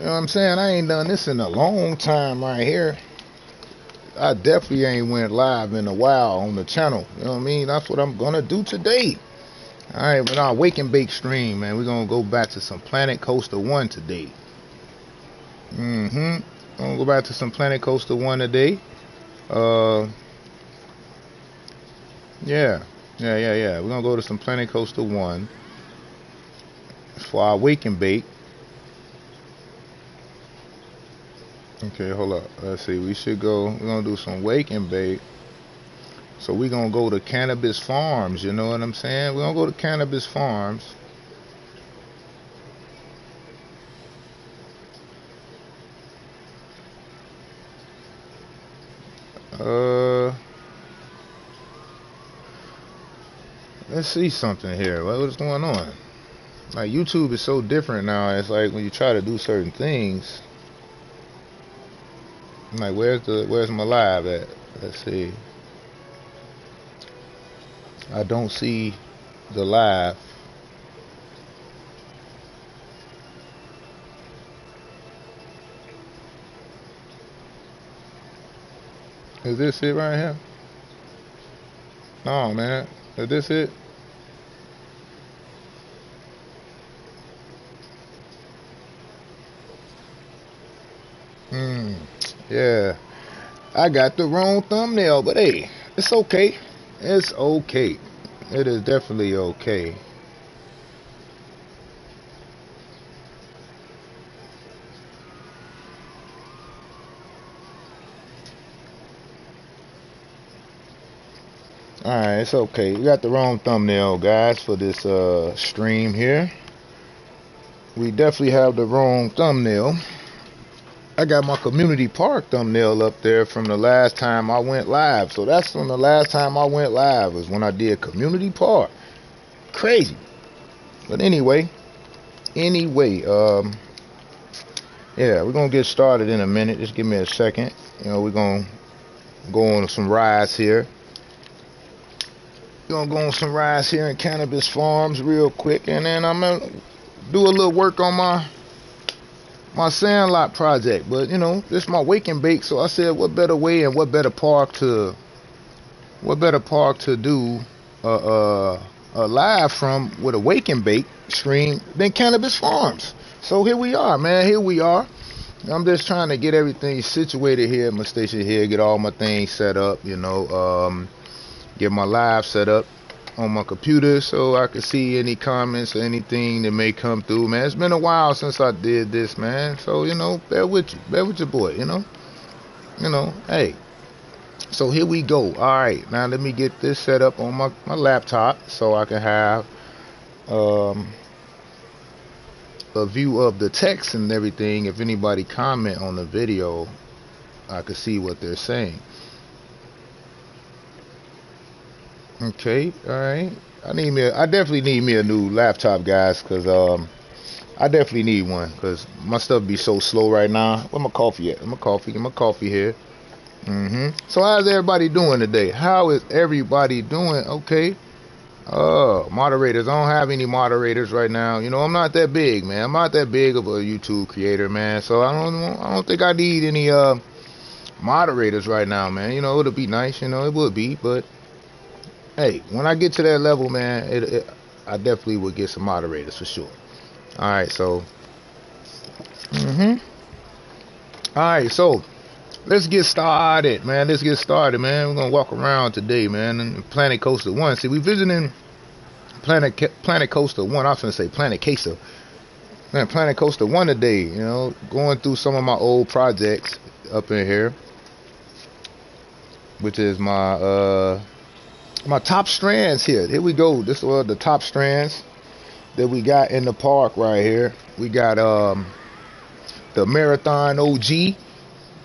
know what I'm saying? I ain't done this in a long time right here. I definitely ain't went live in a while on the channel. You know what I mean? That's what I'm gonna do today. Alright, with our Wake and Bake stream, man, we're gonna go back to some Planet Coaster 1 today. Gonna go back to some Planet Coaster 1 today. Yeah. We're gonna go to some Planet Coaster 1 for our Wake and Bake. Okay, hold up. Let's see. We should go. We're gonna do some Wake and Bake. So we're gonna go to Cannabis Farms. You know what I'm saying? We're gonna go to Cannabis Farms. Let's see something here. What's going on? Like, YouTube is so different now. It's like when you try to do certain things. I'm like, where's my live at? Let's see. I don't see the live. Is this it right here? No, man. Is this it? Yeah. I got the wrong thumbnail, but hey, it's okay. It's okay. It is definitely okay. Alright, it's okay. We got the wrong thumbnail, guys, for this stream here. We definitely have the wrong thumbnail. I got my community park thumbnail up there from the last time I went live. So that's from the last time I went live, was when I did community park. Crazy. But anyway, yeah, we're gonna get started in a minute. Just give me a second. You know, we're gonna go on some rides here. We're gonna go on some rides here in Cannabis Farms real quick, and then I'm gonna do a little work on my Sandlot project. But you know, this is my Wake and Bake, so I said, what better way and what better park to do a live from with a Wake and Bake stream than Cannabis Farms. So here we are, man. Here we are. I'm just trying to get everything situated here at my station here, get all my things set up, you know, get my live set up on my computer so I can see any comments or anything that may come through, man. It's been a while since I did this, man. So, you know, bear with your boy, you know, hey. So here we go. All right, now let me get this set up on my laptop so I can have a view of the text and everything. If anybody comment on the video, I can see what they're saying. Okay, all right. I definitely need me a new laptop, guys, because I definitely need one, because my stuff be so slow right now. Where my coffee at? Get my coffee here. So how's everybody doing today? How is everybody doing? Okay. Moderators. I don't have any moderators right now. You know, I'm not that big, man. I'm not that big of a YouTube creator, man. So I don't think I need any moderators right now, man. You know, it'll be nice. You know, it would be, but hey, when I get to that level, man, I definitely would get some moderators for sure. All right, so, all right, so let's get started, man. We're gonna walk around today, man, in Planet Coaster 1. See, we visiting Planet Coaster 1. I was gonna say Planet Coaster. Man, Planet Coaster 1 today. You know, going through some of my old projects up in here, which is my top strands here. Here we go. This was the top strands that we got in the park right here. We got the Marathon OG,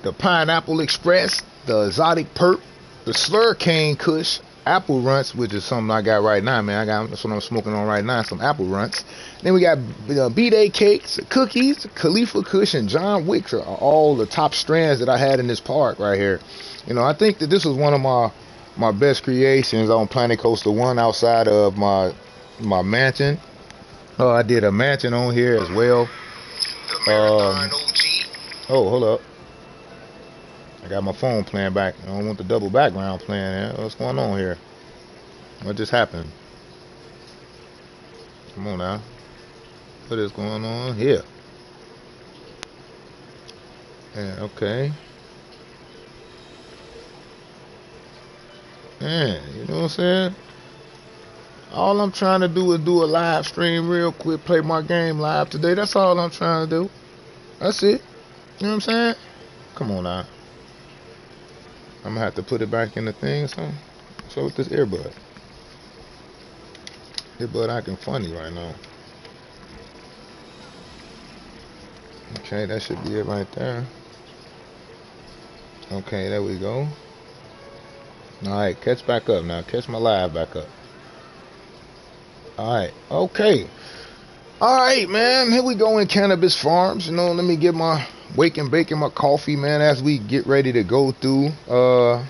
the Pineapple Express, the Exotic Perp, the Slurricane Kush, Apple Runts, which is something I got right now, man. That's what I'm smoking on right now, some Apple Runts. Then we got B-Day Cakes, Cookies, Khalifa Kush, and John Wicks are all the top strands that I had in this park right here. You know, I think that this was one of my best creations on Planet Coaster 1 outside of my mansion. I did a mansion on here as well. Um, oh, hold up. I got my phone playing back. I don't want the double background playing here. What's going on here? What just happened? Come on now. What is going on here? Yeah, okay. Man, you know what I'm saying? All I'm trying to do is do a live stream real quick, play my game live today. That's all I'm trying to do. That's it. You know what I'm saying? Come on now. I'm gonna have to put it back in the thing, so with this earbud. Earbud acting funny right now. Okay, that should be it right there. Okay, there we go. Alright, catch back up now. Catch my live back up. Alright, okay. Alright, man. Here we go in Cannabis Farms. You know, let me get my wake and bake and my coffee, man, as we get ready to go through the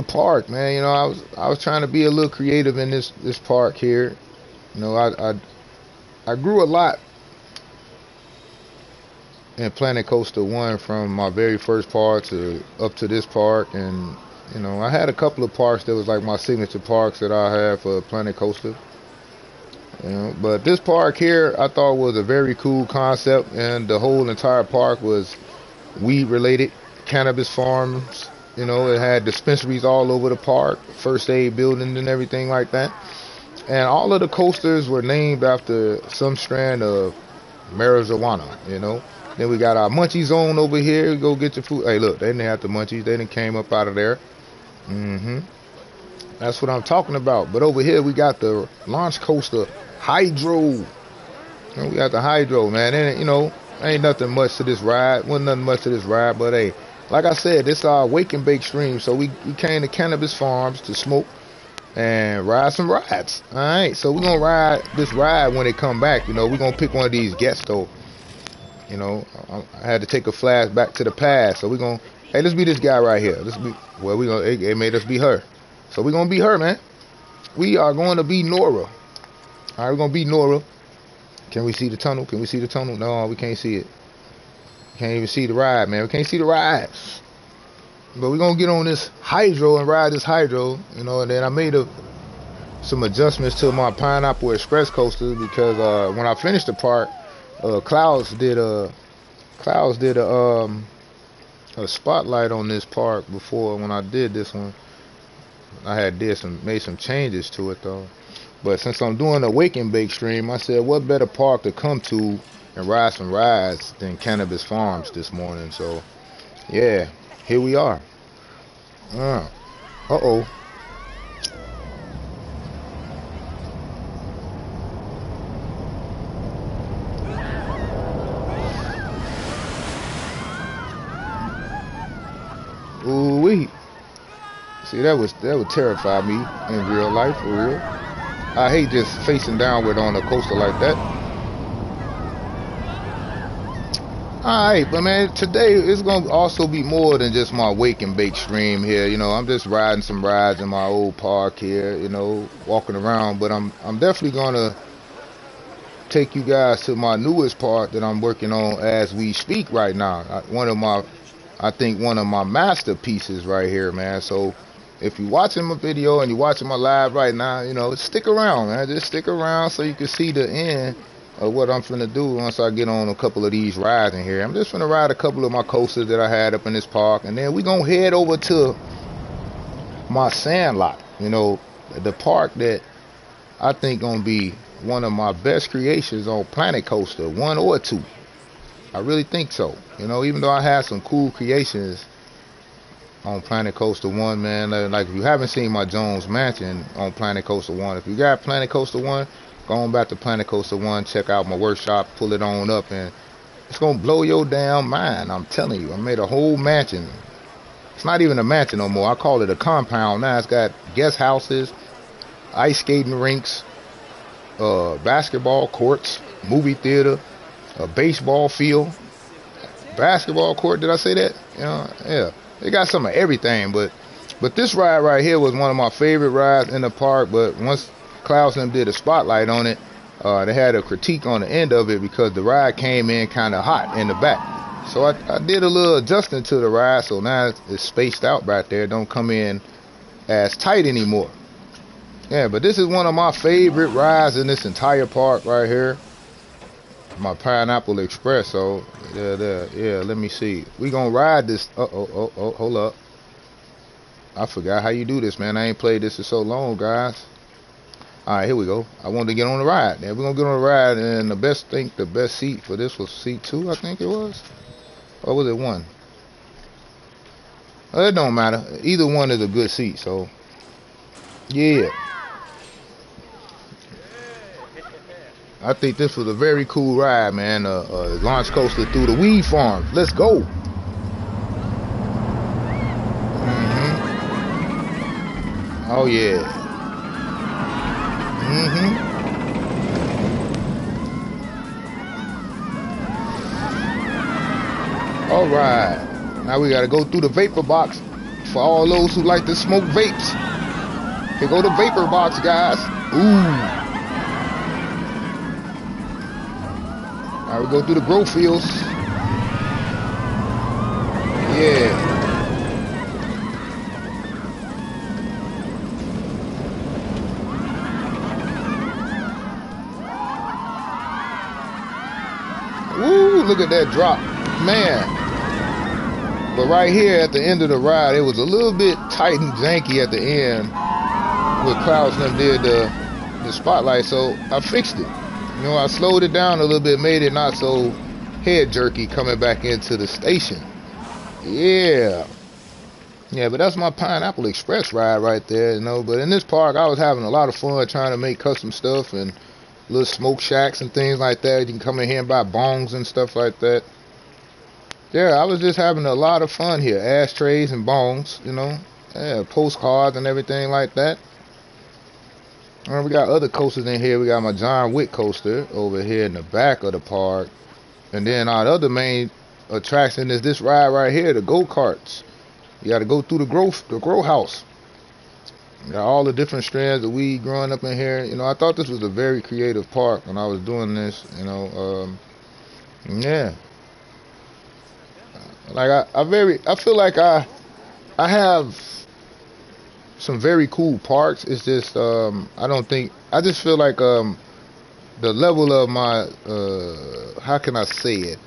park, man. You know, I was trying to be a little creative in this park here. You know, I grew a lot in Planet Coaster 1 from my very first park to up to this park, and you know, I had a couple of parks that was like my signature parks that I had for Planet Coaster. You know, but this park here I thought was a very cool concept, and the whole entire park was weed related, cannabis farms. You know, it had dispensaries all over the park, first aid buildings and everything like that. And all of the coasters were named after some strand of marijuana, you know. Then we got our munchie zone over here. Go get your food. Hey, look, they didn't have the munchies. They didn't came up out of there. That's what I'm talking about. But over here we got the launch coaster Hydro. And we got the Hydro, man. And, you know, ain't nothing much to this ride. Wasn't nothing much to this ride, but hey, like I said, this is our wake and bake stream. So we came to Cannabis Farms to smoke and ride some rides. All right, so we're gonna ride this ride when they come back. You know, we're gonna pick one of these ghetto. You know, I had to take a flash back to the past. So we're gonna, hey, let's be this guy right here. Let's be, well, we gonna, it made us be her. So we're gonna be her, man. We are going to be Nora. All right, we're gonna be Nora. Can we see the tunnel? Can we see the tunnel? No, we can't see it. Can't even see the ride, man. We can't see the ride. But we're gonna get on this Hydro and ride this Hydro, you know. And then I made some adjustments to my Pineapple Express coaster because when I finished the park, Clouds did a spotlight on this park before. When I did this one, I had made some changes to it though. But since I'm doing a wake and bake stream, I said, what better park to come to and ride some rides than Cannabis Farms this morning. So yeah, here we are. Uh-oh. Ooh-wee. See, that would terrify me in real life, for real. I hate just facing downward on a coaster like that. Alright, but man, today it's going to also be more than just my wake and bake stream here. You know, I'm just riding some rides in my old park here, you know, walking around. But I'm definitely going to take you guys to my newest park that I'm working on as we speak right now. I think one of my masterpieces right here, man. So if you're watching my video and you're watching my live right now, you know, stick around, man. Just stick around so you can see the end of what I'm finna do once I get on a couple of these rides in here. I'm just finna ride a couple of my coasters that I had up in this park, and then we're gonna head over to my Sandlot, you know, the park that I think gonna be one of my best creations on Planet Coaster 1 or 2. I really think so. You know, even though I had some cool creations on Planet Coaster 1, man, like if you haven't seen my Jones Mansion on Planet Coaster 1, if you got Planet Coaster 1, go on back to Planet Coaster 1, check out my workshop, pull it on up, and it's gonna blow your damn mind. I'm telling you, I made a whole mansion. It's not even a mansion no more. I call it a compound now. It's got guest houses, ice skating rinks, basketball courts, movie theater, a baseball field, basketball court. Did I say that? You know, yeah. They got some of everything, but this ride right here was one of my favorite rides in the park. But once Klaus and did a spotlight on it, They had a critique on the end of it because the ride came in kind of hot in the back. So I did a little adjusting to the ride, so now it's spaced out right there. Don't come in as tight anymore. Yeah, but this is one of my favorite rides in this entire park right here. My Pineapple Express. So yeah. Let me see. We gonna ride this. Hold up. I forgot how you do this, man. I ain't played this in so long, guys. All right, here we go. I wanted to get on the ride. Yeah, we're gonna get on the ride, and the best seat for this was seat 2, I think it was, or was it 1? Well, it don't matter. Either one is a good seat. So yeah, I think this was a very cool ride, man. Launch coaster through the weed farm. Let's go. Oh yeah. All right. Now we gotta go through the vapor box for all those who like to smoke vapes. Here go the vapor box, guys. Ooh. Now we go through the grow fields. Yeah. Woo, look at that drop, man. But right here at the end of the ride, it was a little bit tight and janky at the end with Clouds and them did the spotlight, so I fixed it. You know, I slowed it down a little bit, made it not so head jerky coming back into the station. Yeah, but that's my Pineapple Express ride right there, you know. But in this park, I was having a lot of fun trying to make custom stuff and little smoke shacks and things like that. You can come in here and buy bongs and stuff like that. Yeah, I was just having a lot of fun here. Ashtrays and bongs, you know. Yeah, postcards and everything like that. And we got other coasters in here. We got my John Wick coaster over here in the back of the park. And then our other main attraction is this ride right here, the go-karts. You got to go through the grow house. Got all the different strands of weed growing up in here. You know, I thought this was a very creative park when I was doing this. You know, yeah. Like I feel like I have some very cool parks. It's just I just feel like the level of my how can I say it?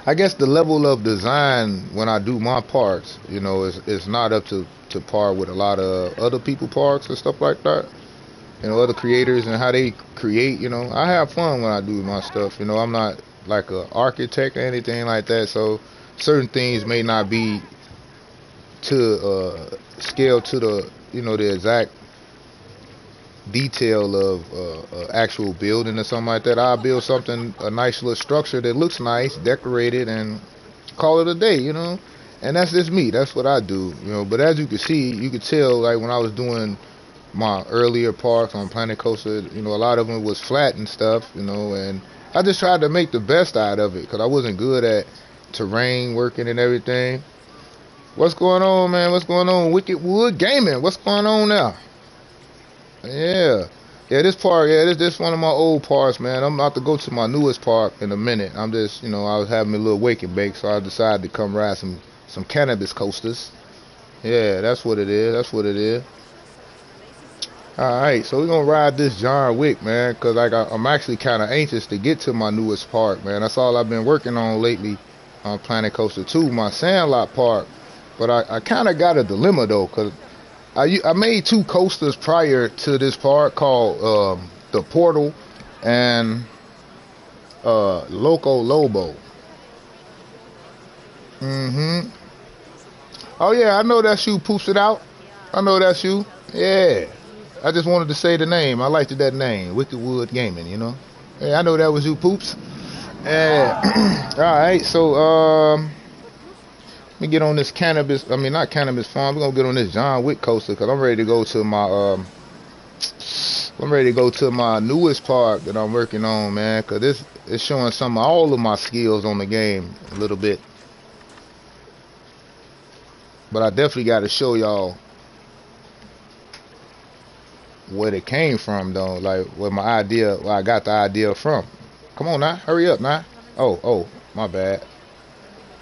I guess the level of design when I do my parks, you know, is not up to par with a lot of other people parks and stuff like that. You know, other creators and how they create. You know, I have fun when I do my stuff. You know, I'm not like an architect or anything like that, so certain things may not be to scale to the, you know, the exact detail of actual building or something like that. I'll build something, a nice little structure that looks nice, decorated, and call it a day, you know. And that's just me. That's what I do, you know. But as you can see, you could tell, like when I was doing my earlier parks on Planet Coaster, you know, a lot of them was flat and stuff, you know, and I just tried to make the best out of it because I wasn't good at terrain working and everything. What's going on, man? What's going on? Wicked Wood Gaming. What's going on now? Yeah. This park, this one of my old parks, man. I'm about to go to my newest park in a minute. I'm just, you know, I was having a little wake and bake, so I decided to come ride some cannabis coasters. Yeah, that's what it is. That's what it is. Alright, so we're going to ride this John Wick, man, because like I'm actually kind of anxious to get to my newest park, man. That's all I've been working on lately on Planet Coaster 2, my Sandlot park. But I kind of got a dilemma, though, because I made 2 coasters prior to this park called the Portal and Loco Lobo. Oh, yeah, I know that's you, Poops It Out. I know that's you. Yeah. I just wanted to say the name. I liked that name, Wicked Wood Gaming, you know. Yeah, I know that was you, Poops. Yeah. All right, so let me get on this cannabis. I mean, not cannabis farm. We're gonna get on this John Wick coaster because I'm ready to go to my newest park that I'm working on, man. Because this is showing all of my skills on the game a little bit. But I definitely got to show y'all where it came from though, like where I got the idea from. Come on now, hurry up now. Oh, my bad.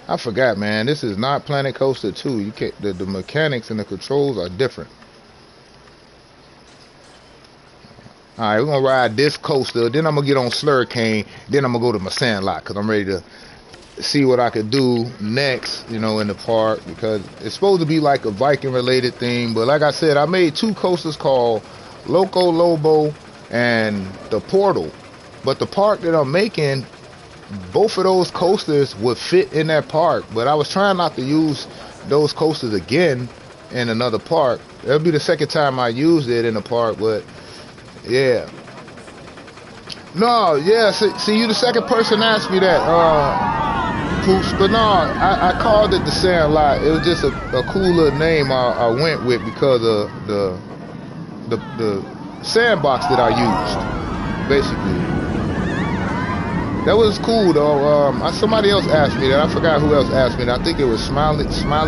I forgot, man. This is not Planet Coaster 2. You can't. The mechanics and the controls are different. All right, we're gonna ride this coaster. Then I'm gonna get on Slurricane. Then I'm gonna go to my Sandlot because I'm ready to see what I could do next. You know, in the park because it's supposed to be like a Viking related thing. But like I said, I made two coasters called Loco Lobo and the Portal. But the park that I'm making, both of those coasters would fit in that park, but I was trying not to use those coasters again in another park. It'll be the second time I used it in a park, but yeah. No, yeah, see you the second person asked me that, Poops, but no, I called it the Sandlot. It was just a cool little name I went with because of the sandbox that I used, basically. That was cool though. Somebody else asked me that. I forgot who else asked me that. I think it was Smiley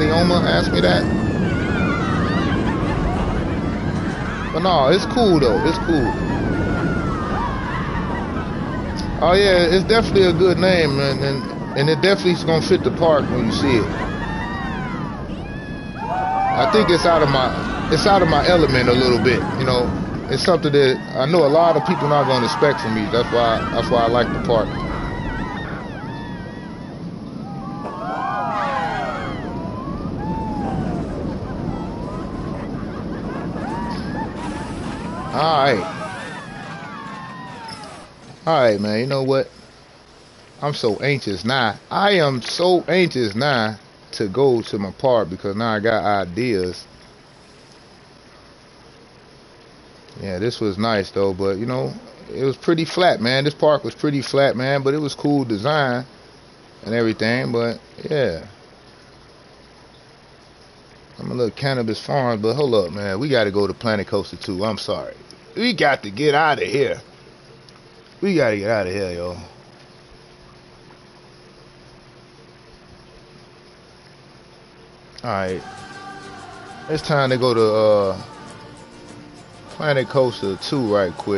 Oma asked me that. But no, it's cool though. It's cool. Oh yeah, it's definitely a good name, and it definitely is gonna fit the park when you see it. I think it's out of my element a little bit. You know, it's something that I know a lot of people not gonna expect from me. That's why I like the park. All right, man. You know what? I'm so anxious now. I am so anxious now to go to my park because now I got ideas. Yeah, this was nice though, but you know, it was pretty flat, man. This park was pretty flat, man, but it was cool design and everything. But yeah, I'm a little cannabis farm, but hold up, man. We got to go to Planet Coaster 2. I'm sorry. We got to get out of here. We got to get out of here, yo. Alright. It's time to go to Planet Coaster 2 right quick.